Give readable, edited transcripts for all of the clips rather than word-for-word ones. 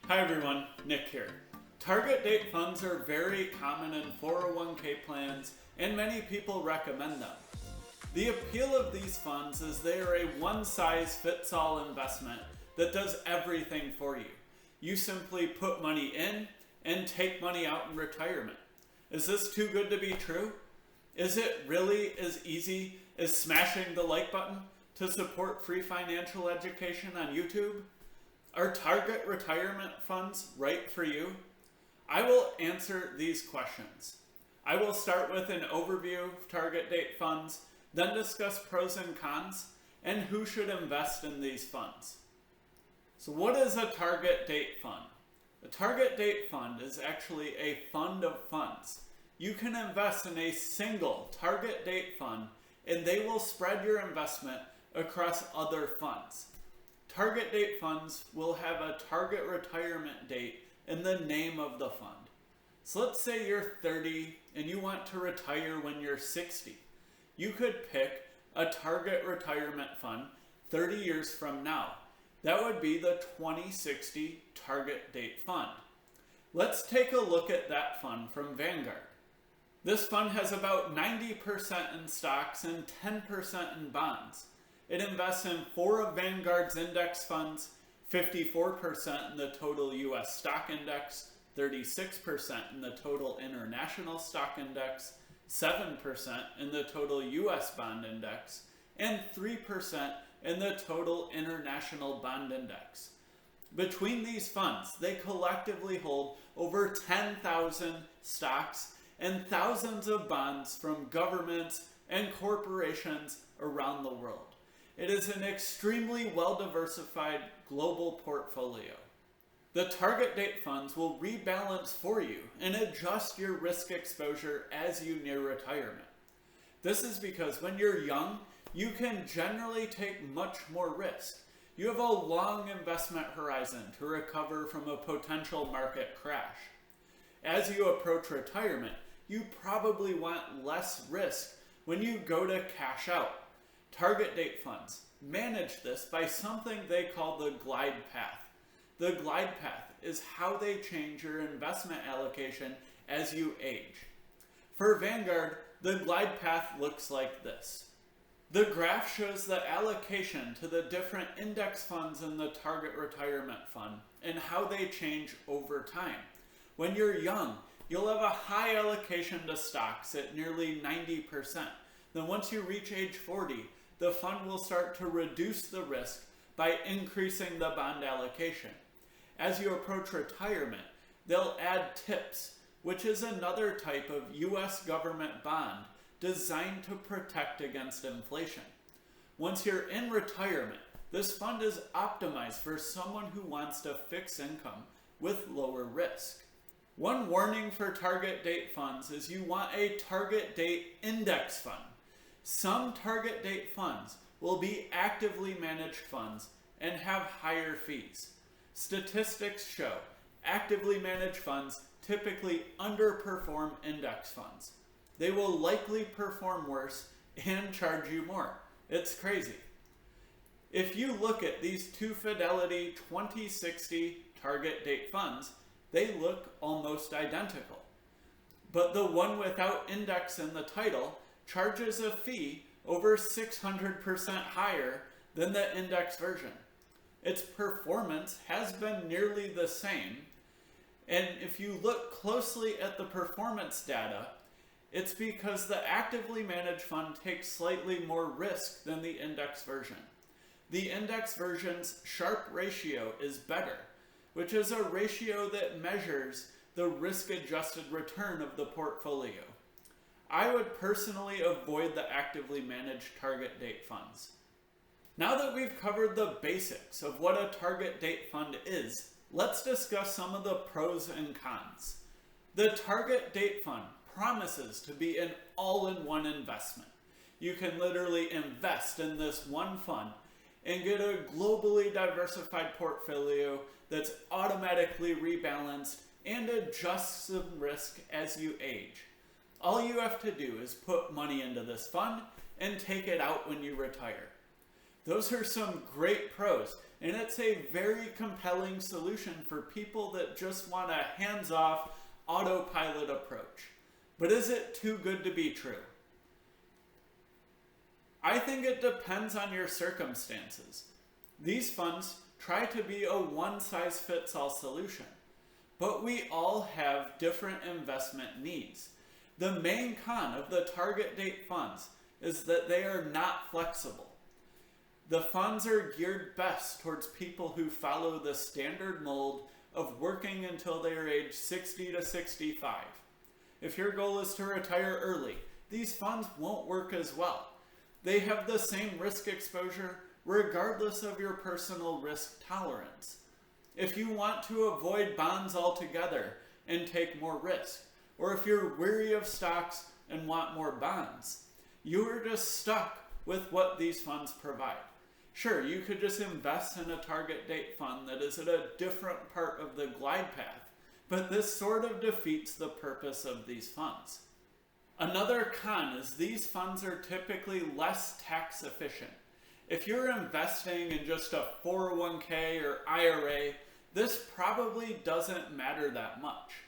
Hi everyone, Nick here. Target date funds are very common in 401k plans and many people recommend them. The appeal of these funds is they are a one-size-fits-all investment that does everything for you. You simply put money in and take money out in retirement. Is this too good to be true? Is it really as easy as smashing the like button to support free financial education on YouTube? Are target retirement funds right for you? I will answer these questions. I will start with an overview of target date funds, then discuss pros and cons, and who should invest in these funds. So what is a target date fund? A target date fund is actually a fund of funds. You can invest in a single target date fund and they will spread your investment across other funds. Target date funds will have a target retirement date in the name of the fund. So let's say you're 30 and you want to retire when you're 60. You could pick a target retirement fund 30 years from now. That would be the 2060 target date fund. Let's take a look at that fund from Vanguard. This fund has about 90% in stocks and 10% in bonds. It invests in 4 of Vanguard's index funds, 54% in the total US stock index, 36% in the total international stock index, 7% in the total US bond index, and 3% in the total international bond index. Between these funds, they collectively hold over 10,000 stocks and thousands of bonds from governments and corporations around the world. It is an extremely well-diversified global portfolio. The target date funds will rebalance for you and adjust your risk exposure as you near retirement. This is because when you're young, you can generally take much more risk. You have a long investment horizon to recover from a potential market crash. As you approach retirement, you probably want less risk when you go to cash out. Target date funds manage this by something they call the glide path. The glide path is how they change your investment allocation as you age. For Vanguard, the glide path looks like this. The graph shows the allocation to the different index funds in the target retirement fund and how they change over time. When you're young, you'll have a high allocation to stocks at nearly 90%. Then once you reach age 40, the fund will start to reduce the risk by increasing the bond allocation. As you approach retirement, they'll add TIPS, which is another type of US government bond designed to protect against inflation. Once you're in retirement, this fund is optimized for someone who wants to fix income with lower risk. One warning for target date funds is you want a target date index fund. Some target date funds will be actively managed funds and have higher fees. Statistics show actively managed funds typically underperform index funds. They will likely perform worse and charge you more. It's crazy. If you look at these two Fidelity 2060 target date funds, they look almost identical. But the one without index in the title charges a fee over 600% higher than the index version. Its performance has been nearly the same, and if you look closely at the performance data, it's because the actively managed fund takes slightly more risk than the index version. The index version's Sharpe ratio is better, which is a ratio that measures the risk-adjusted return of the portfolio. I would personally avoid the actively managed target date funds. Now that we've covered the basics of what a target date fund is, let's discuss some of the pros and cons. The target date fund promises to be an all-in-one investment. You can literally invest in this one fund and get a globally diversified portfolio that's automatically rebalanced and adjusts the risk as you age. All you have to do is put money into this fund and take it out when you retire. Those are some great pros, and it's a very compelling solution for people that just want a hands-off, autopilot approach. But is it too good to be true? I think it depends on your circumstances. These funds try to be a one-size-fits-all solution, but we all have different investment needs. The main con of the target date funds is that they are not flexible. The funds are geared best towards people who follow the standard mold of working until they are age 60 to 65. If your goal is to retire early, these funds won't work as well. They have the same risk exposure regardless of your personal risk tolerance. If you want to avoid bonds altogether and take more risk, or if you're weary of stocks and want more bonds, you are just stuck with what these funds provide. Sure, you could just invest in a target date fund that is at a different part of the glide path, but this sort of defeats the purpose of these funds. Another con is these funds are typically less tax efficient. If you're investing in just a 401k or IRA, this probably doesn't matter that much.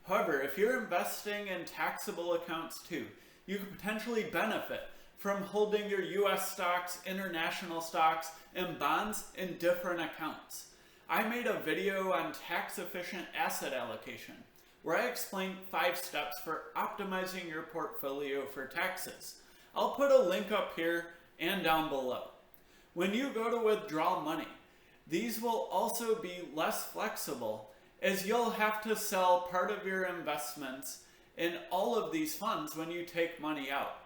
However, if you're investing in taxable accounts too, you could potentially benefit from holding your US stocks, international stocks, and bonds in different accounts. I made a video on tax-efficient asset allocation, where I explained 5 steps for optimizing your portfolio for taxes. I'll put a link up here and down below. When you go to withdraw money, these will also be less flexible, as you'll have to sell part of your investments in all of these funds when you take money out.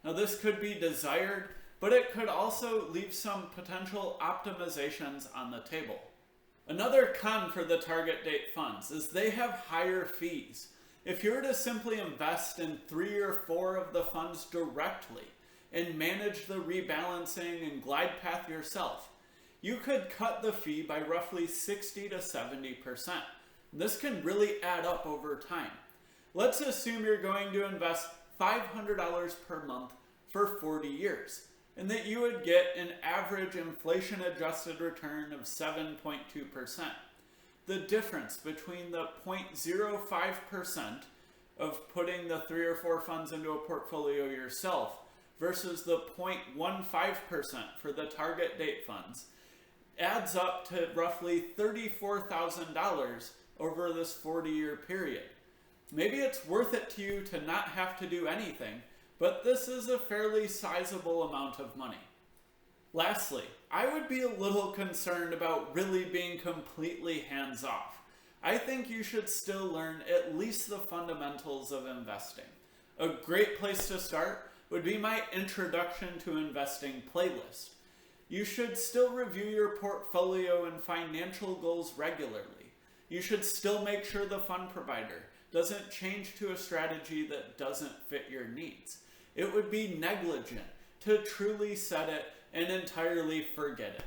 Now this could be desired, but it could also leave some potential optimizations on the table. Another con for the target date funds is they have higher fees. If you were to simply invest in 3 or 4 of the funds directly and manage the rebalancing and glide path yourself, you could cut the fee by roughly 60 to 70%. This can really add up over time. Let's assume you're going to invest $500 per month for 40 years, and that you would get an average inflation-adjusted return of 7.2%. The difference between the 0.05% of putting the 3 or 4 funds into a portfolio yourself versus the 0.15% for the target date funds adds up to roughly $34,000 over this 40-year period. Maybe it's worth it to you to not have to do anything, but this is a fairly sizable amount of money. Lastly, I would be a little concerned about really being completely hands-off. I think you should still learn at least the fundamentals of investing. A great place to start would be my Introduction to Investing playlist. You should still review your portfolio and financial goals regularly. You should still make sure the fund provider doesn't change to a strategy that doesn't fit your needs. It would be negligent to truly set it and entirely forget it.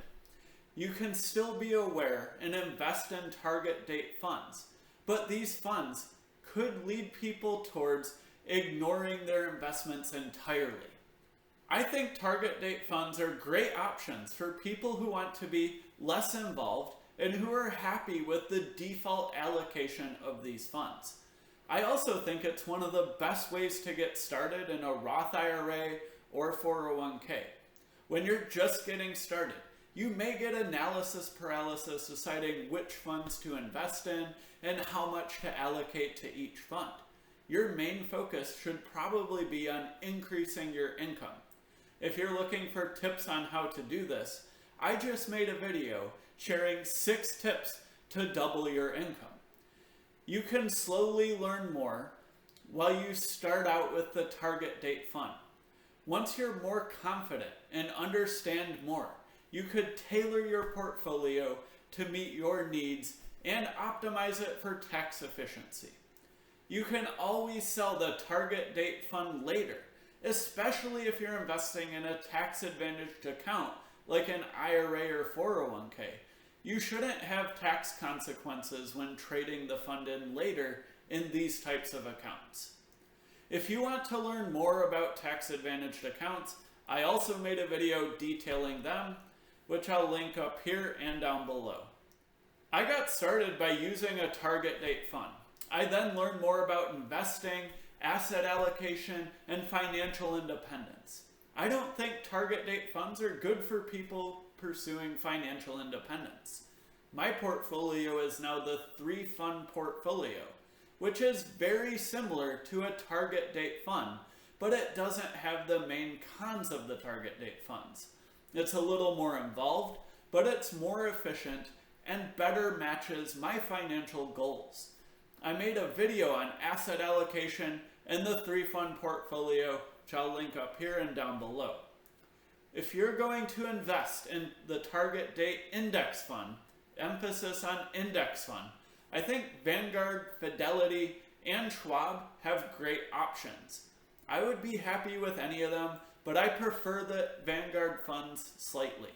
You can still be aware and invest in target date funds, but these funds could lead people towards ignoring their investments entirely. I think target date funds are great options for people who want to be less involved and who are happy with the default allocation of these funds. I also think it's one of the best ways to get started in a Roth IRA or 401k. When you're just getting started, you may get analysis paralysis deciding which funds to invest in and how much to allocate to each fund. Your main focus should probably be on increasing your income. If you're looking for tips on how to do this, I just made a video sharing 6 tips to double your income. You can slowly learn more while you start out with the target date fund. Once you're more confident and understand more, you could tailor your portfolio to meet your needs and optimize it for tax efficiency. You can always sell the target date fund later, especially if you're investing in a tax-advantaged account like an IRA or 401k. You shouldn't have tax consequences when trading the fund in later in these types of accounts. If you want to learn more about tax-advantaged accounts, I also made a video detailing them. which I'll link up here and down below. I got started by using a target date fund. I then learned more about investing, asset allocation, and financial independence. I don't think target date funds are good for people pursuing financial independence. My portfolio is now the 3-fund portfolio, which is very similar to a target date fund, but it doesn't have the main cons of the target date funds. It's a little more involved, but it's more efficient and better matches my financial goals. I made a video on asset allocation and the 3-fund portfolio, which I'll link up here and down below. If you're going to invest in the target date index fund, emphasis on index fund, I think Vanguard, Fidelity, and Schwab have great options. I would be happy with any of them, but I prefer the Vanguard funds slightly.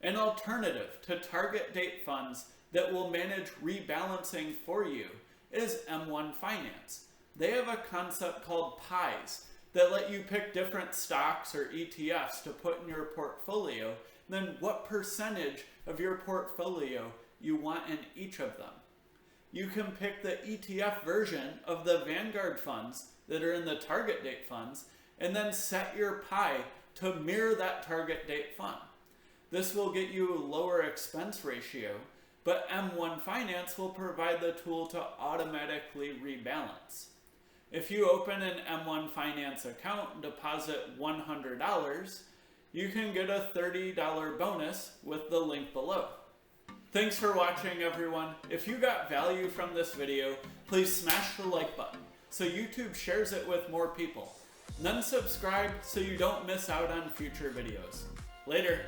An alternative to target date funds that will manage rebalancing for you is M1 Finance. They have a concept called pies that let you pick different stocks or ETFs to put in your portfolio, then what percentage of your portfolio you want in each of them. You can pick the ETF version of the Vanguard funds that are in the target date funds, and then set your pie to mirror that target date fund. This will get you a lower expense ratio, but M1 Finance will provide the tool to automatically rebalance. If you open an M1 Finance account and deposit $100, you can get a $30 bonus with the link below. Thanks for watching, everyone. If you got value from this video, please smash the like button so YouTube shares it with more people. And then subscribe so you don't miss out on future videos. Later.